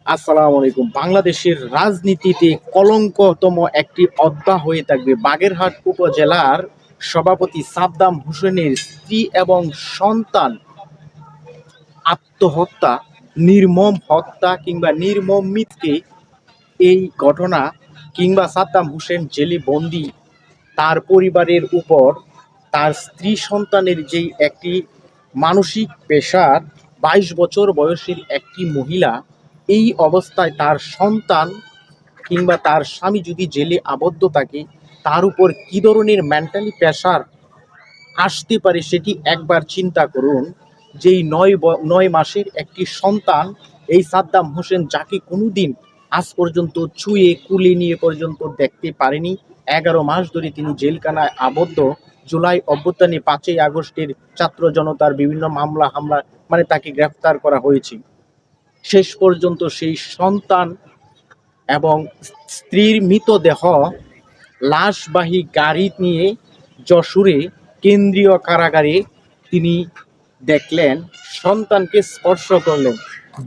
আসসালামু আলাইকুম। বাংলাদেশের রাজনীতিতে কলঙ্কতম একটি অধ্যায় হয়ে থাকবে বাগেরহাট উপজেলার সভাপতি সাদ্দাম হোসেনের স্ত্রী এবং সন্তান আত্মহত্যা, নির্মম হত্যা কিংবা নির্মম মৃত্যুকে এই ঘটনা কিংবা সাদ্দাম হোসেন জেলে বন্দী তার পরিবারের উপর তার স্ত্রী সন্তানের যেই একটি মানসিক পেশার ২২ বছর বয়সের একটি মহিলা এই অবস্থায় তার সন্তান কিংবা তার স্বামী যদি জেলে আবদ্ধ থাকে তার উপর কী ধরনের মেন্টালি প্রেশার আসতে পারে সেটি একবার চিন্তা করুন। যেই ৯ মাসের একটি সন্তান এই সাদ্দাম হোসেন যাকে কোনোদিন আজ পর্যন্ত ছুঁয়ে কুলে নিয়ে পর্যন্ত দেখতে পারেনি, ১১ মাস ধরে তিনি জেলখানায় আবদ্ধ। জুলাই অভ্যুত্থানে ৫ই আগস্টের ছাত্র জনতার বিভিন্ন মামলা হামলা তাকে গ্রেফতার করা হয়েছে। শেষ পর্যন্ত সেই সন্তান এবং স্ত্রীর মৃতদেহ লাশবাহী গাড়ি নিয়ে যশোরে কেন্দ্রীয় কারাগারে তিনি দেখলেন, সন্তানকে স্পর্শ করলেন,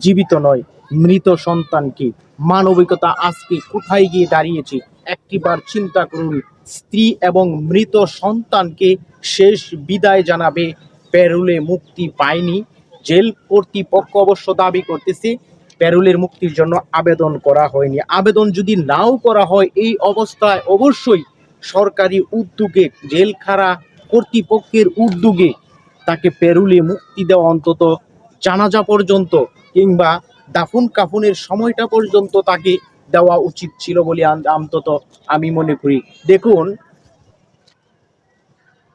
জীবিত নয় মৃত সন্তানকে। মানবিকতা আজকে কোথায় গিয়ে দাঁড়িয়েছে একটিবার চিন্তা করুন। স্ত্রী এবং মৃত সন্তানকে শেষ বিদায় জানাবে, প্যারোলে মুক্তি পায়নি। জেল কর্তৃপক্ষ অবশ্য দাবি করতেছে প্যারোলের মুক্তির জন্য আবেদন করা হয়নি। আবেদন যদি নাও করা হয় এই অবস্থায় অবশ্যই সরকারি উদ্যোগে জেলখানা কর্তৃপক্ষের উদ্যোগে তাকে প্যারোলে মুক্তি দেওয়া, অন্তত জানাজা পর্যন্ত কিংবা দাফন কাফনের সময়টা পর্যন্ত তাকে দেওয়া উচিত ছিল বলে অন্তত আমি মনে করি। দেখুন,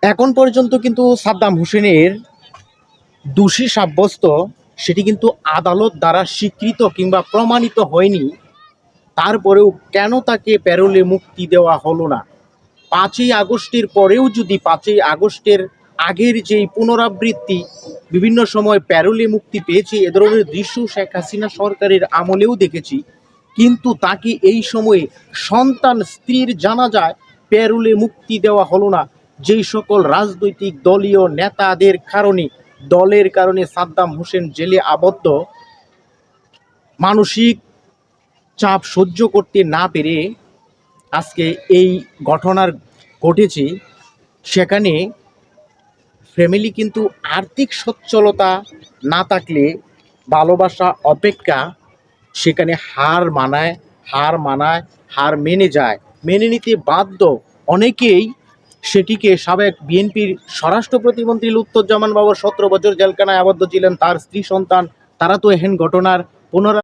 এখন পর্যন্ত কিন্তু সাদ্দাম হোসেনের দোষী সাব্যস্ত সেটি কিন্তু আদালত দ্বারা স্বীকৃত কিংবা প্রমাণিত হয়নি। তারপরেও কেন তাকে প্যারোলে মুক্তি দেওয়া হলো না? ৫ই আগস্টের পরেও যদি ৫ই আগস্টের আগের যেই পুনরাবৃত্তি বিভিন্ন সময় প্যারোলে মুক্তি পেয়েছে, এ ধরনের দৃশ্য শেখ হাসিনা সরকারের আমলেও দেখেছি, কিন্তু তাকে এই সময়ে সন্তান স্ত্রীর জানাজায় প্যারোলে মুক্তি দেওয়া হলো না। যেই সকল রাজনৈতিক দলীয় নেতাদের কারণে, দলের কারণে সাদ্দাম হোসেন জেলে আবদ্ধ, মানসিক চাপ সহ্য করতে না পেরে আজকে এই ঘটনার ঘটেছে। সেখানে ফ্যামিলি কিন্তু আর্থিক সচ্ছলতা না থাকলে ভালোবাসা অপেক্ষা সেখানে হার মেনে যায়, মেনে নিতে বাধ্য। অনেকেই সেটিকে সাবেক বিএনপির স্বরাষ্ট্র প্রতিমন্ত্রী লুৎফুজ্জামান বাবর ১৭ বছর জেলখানায় আবদ্ধ ছিলেন, তার স্ত্রী সন্তান তারা তো এহেন ঘটনার পুনরায়